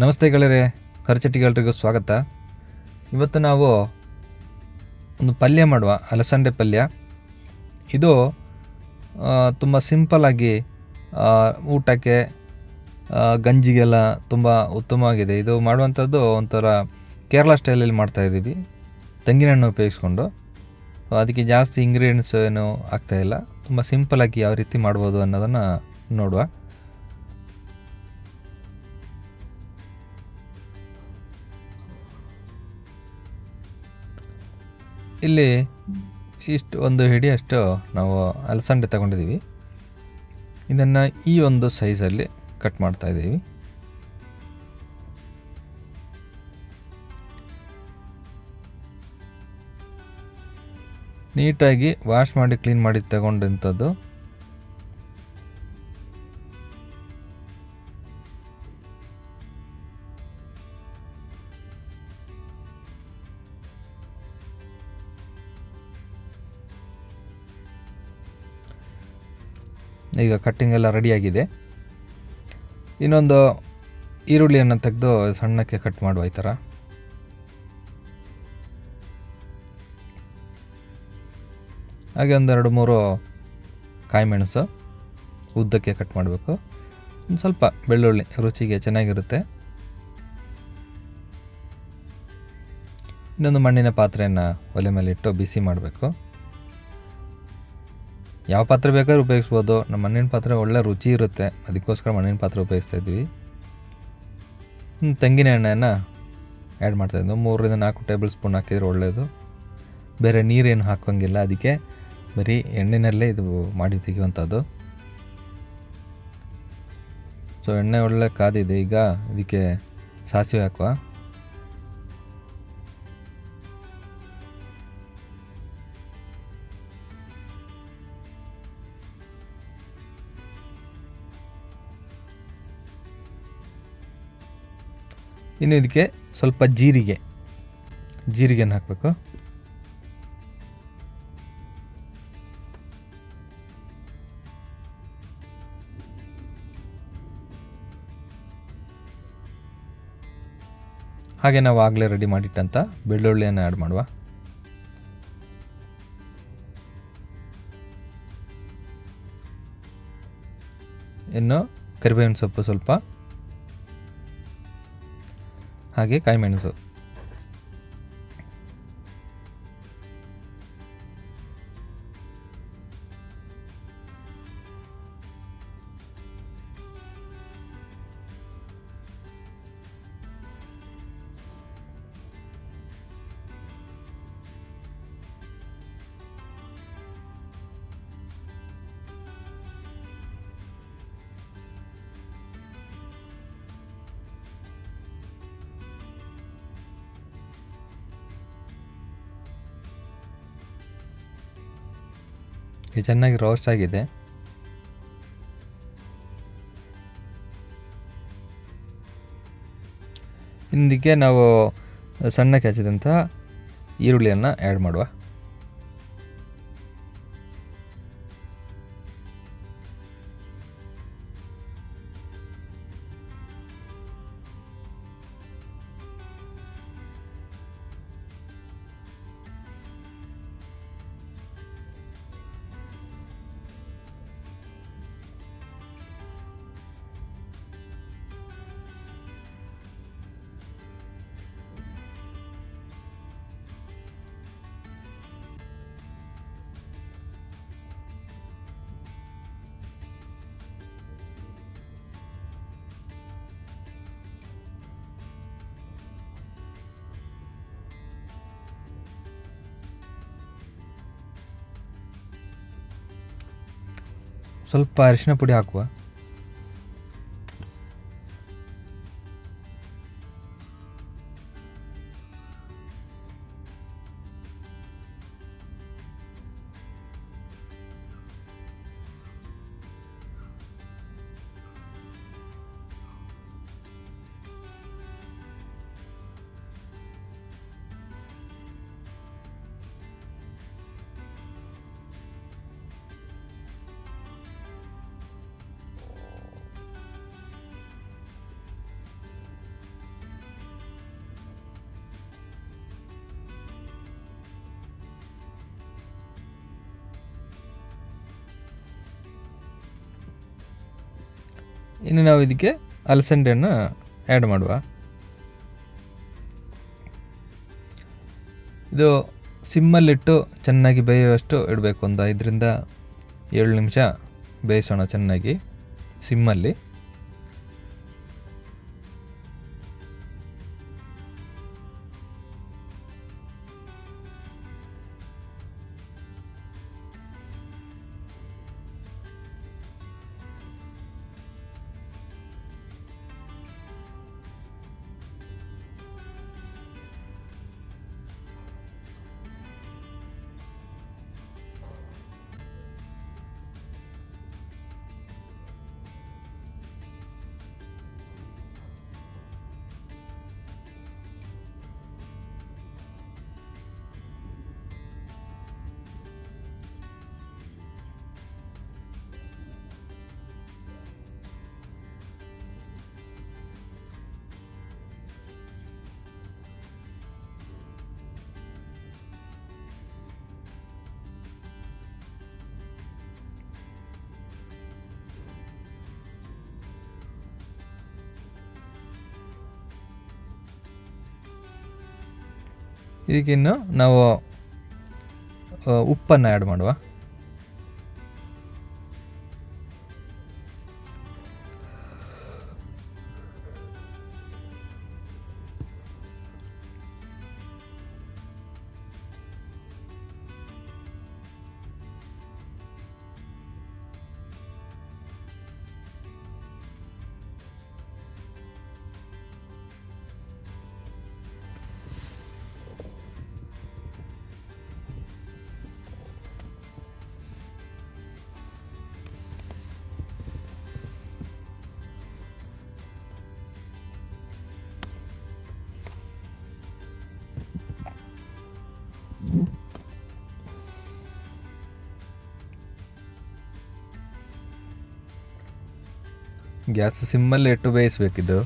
ನಮಸ್ತೆ ಗೆಳೆಯರೆ, ಖರ್ಚಟ್ಟಿಗೆಲ್ರಿಗೂ ಸ್ವಾಗತ. ಇವತ್ತು ನಾವು ಒಂದು ಪಲ್ಯ ಮಾಡುವ, ಅಲಸಂಡೆ ಪಲ್ಯ. ಇದು ತುಂಬ ಸಿಂಪಲ್ಲಾಗಿ ಊಟಕ್ಕೆ, ಗಂಜಿಗೆಲ್ಲ ತುಂಬ ಉತ್ತಮವಾಗಿದೆ. ಇದು ಮಾಡುವಂಥದ್ದು ಒಂಥರ ಕೇರಳ ಸ್ಟೈಲಲ್ಲಿ ಮಾಡ್ತಾಯಿದ್ದೀವಿ, ತೆಂಗಿನೆಣ್ಣೆ ಉಪಯೋಗಿಸ್ಕೊಂಡು. ಅದಕ್ಕೆ ಜಾಸ್ತಿ ಇಂಗ್ರೀಡಿಯೆಂಟ್ಸ್ ಏನು ಆಗ್ತಾಯಿಲ್ಲ. ತುಂಬ ಸಿಂಪಲ್ಲಾಗಿ ಯಾವ ರೀತಿ ಮಾಡ್ಬೋದು ಅನ್ನೋದನ್ನು ನೋಡುವ. ಇಲ್ಲಿ ಇಷ್ಟು ಒಂದು ಹಿಡಿಯಷ್ಟು ನಾವು ಅಲಸಂಡೆ ತಗೊಂಡಿದ್ದೀವಿ. ಇದನ್ನು ಈ ಒಂದು ಸೈಜಲ್ಲಿ ಕಟ್ ಮಾಡ್ತಾ ಇದ್ದೀವಿ. ನೀಟಾಗಿ ವಾಶ್ ಮಾಡಿ ಕ್ಲೀನ್ ಮಾಡಿ ತಗೊಂಡಂಥದ್ದು. ಈಗ ಕಟ್ಟಿಂಗ್ ಎಲ್ಲ ರೆಡಿಯಾಗಿದೆ. ಇನ್ನೊಂದು ಈರುಳ್ಳಿಯನ್ನು ತೆಗೆದು ಸಣ್ಣಕ್ಕೆ ಕಟ್ ಮಾಡುವ ಈ ಥರ. ಹಾಗೆ ಒಂದು 2-3 ಕಾಯಿ ಮೆಣಸು ಉದ್ದಕ್ಕೆ ಕಟ್ ಮಾಡಬೇಕು. ಒಂದು ಸ್ವಲ್ಪ ಬೆಳ್ಳುಳ್ಳಿ ರುಚಿಗೆ ಚೆನ್ನಾಗಿರುತ್ತೆ. ಇನ್ನೊಂದು ಮಣ್ಣಿನ ಪಾತ್ರೆಯನ್ನು ಒಲೆ ಮೇಲೆ ಇಟ್ಟು ಬಿಸಿ ಮಾಡಬೇಕು. ಯಾವ ಪಾತ್ರೆ ಬೇಕಾದ್ರೂ ಉಪಯೋಗಿಸ್ಬೋದು. ನಮ್ಮ ಮಣ್ಣಿನ ಪಾತ್ರೆ ಒಳ್ಳೆ ರುಚಿ ಇರುತ್ತೆ, ಅದಕ್ಕೋಸ್ಕರ ಮಣ್ಣಿನ ಪಾತ್ರೆ ಉಪಯೋಗಿಸ್ತಾ ಇದ್ವಿ. ತೆಂಗಿನ ಎಣ್ಣೆಯನ್ನು ಆ್ಯಡ್ ಮಾಡ್ತಾಯಿದ್ವಿ. 3-4 ಟೇಬಲ್ ಸ್ಪೂನ್ ಹಾಕಿದರೆ ಒಳ್ಳೆಯದು. ಬೇರೆ ನೀರೇನು ಹಾಕೋಂಗಿಲ್ಲ, ಅದಕ್ಕೆ ಬರೀ ಎಣ್ಣೆನಲ್ಲೇ ಇದು ಮಾಡಿ ತೆಗೆಯುವಂಥದ್ದು. ಸೊ ಎಣ್ಣೆ ಒಳ್ಳೆ ಕಾದಿದೆ. ಈಗ ಇದಕ್ಕೆ ಸಾಸಿವೆ ಹಾಕುವ. ಇನ್ನು ಇದಕ್ಕೆ ಸ್ವಲ್ಪ ಜೀರಿಗೆನ ಹಾಕಬೇಕು. ಹಾಗೆ ನಾವು ಆಗಲೇ ರೆಡಿ ಮಾಡಿಟ್ಟಂಥ ಬೆಳ್ಳುಳ್ಳಿಯನ್ನು ಆ್ಯಡ್ ಮಾಡುವ. ಇನ್ನು ಕರಿಬೇವಿನ ಸೊಪ್ಪು ಸ್ವಲ್ಪ, ಹಾಗೆ ಕಾಯಿ ಮೆಣಸು. ಇದು ಚೆನ್ನಾಗಿ ರೋಸ್ಟ್ ಆಗಿದೆ. ಇದಕ್ಕೆ ನಾವು ಸಣ್ಣಕ್ಕೆ ಹಚ್ಚಿದಂಥ ಈರುಳ್ಳಿಯನ್ನು ಆ್ಯಡ್ ಮಾಡುವ. ಸ್ವಲ್ಪ ಅರಿಶಿನ ಪುಡಿ ಹಾಕುವ. ಇನ್ನು ನಾವು ಇದಕ್ಕೆ ಅಲಸಂದೆಯನ್ನು ಆ್ಯಡ್ ಮಾಡುವ. ಇದು ಸಿಮ್ಮಲ್ಲಿಟ್ಟು ಚೆನ್ನಾಗಿ ಬೇಯುವಷ್ಟು ಇಡಬೇಕು. ಒಂದು 5ರಿಂದ 7 ನಿಮಿಷ ಬೇಯಿಸೋಣ ಚೆನ್ನಾಗಿ ಸಿಮ್ಮಲ್ಲಿ. ಇದಕ್ಕಿನ್ನು ನಾವು ಉಪ್ಪನ್ನು ಆ್ಯಡ್ ಮಾಡುವ. ಗ್ಯಾಸ್ ಸಿಮ್ಮಲ್ಲಿ ಇಟ್ಟು ಬೇಯಿಸಬೇಕಿದ್ದು.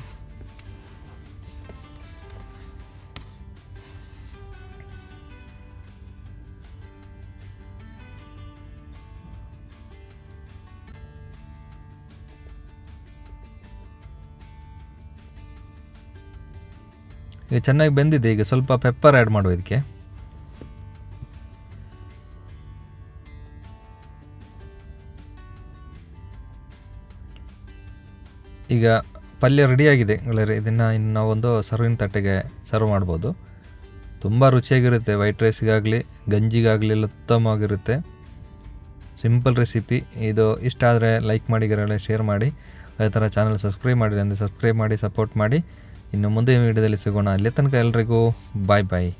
ಈಗ ಚೆನ್ನಾಗಿ ಬೆಂದಿದೆ. ಈಗ ಸ್ವಲ್ಪ ಪೆಪ್ಪರ್ ಆ್ಯಡ್ ಮಾಡುವ ಇದಕ್ಕೆ. ಈಗ ಪಲ್ಯ ರೆಡಿಯಾಗಿದೆ ಗೆಳೆಯರೆ. ಇದನ್ನು ಇನ್ನು ನಾವೊಂದು ಸರ್ವಿಂಗ್ ತಟ್ಟೆಗೆ ಸರ್ವ್ ಮಾಡ್ಬೋದು. ತುಂಬ ರುಚಿಯಾಗಿರುತ್ತೆ. ವೈಟ್ ರೈಸ್ಗಾಗಲಿ ಗಂಜಿಗಾಗಲಿ ಎಲ್ಲ ಉತ್ತಮವಾಗಿರುತ್ತೆ. ಸಿಂಪಲ್ ರೆಸಿಪಿ ಇದು. ಇಷ್ಟ ಆದರೆ ಲೈಕ್ ಮಾಡಿ ಗೆಳೆಯರೆ, ಶೇರ್ ಮಾಡಿ. ಅದೇ ಥರ ಚಾನಲ್ ಸಬ್ಸ್ಕ್ರೈಬ್ ಮಾಡಿರಿ ಅಂದರೆ ಸಬ್ಸ್ಕ್ರೈಬ್ ಮಾಡಿ, ಸಪೋರ್ಟ್ ಮಾಡಿ. ಇನ್ನು ಮುಂದೆ ವಿಡಿಯೋದಲ್ಲಿ ಸಿಗೋಣ. ಅಲ್ಲಿ ತನಕ ಎಲ್ರಿಗೂ ಬಾಯ್ ಬಾಯ್.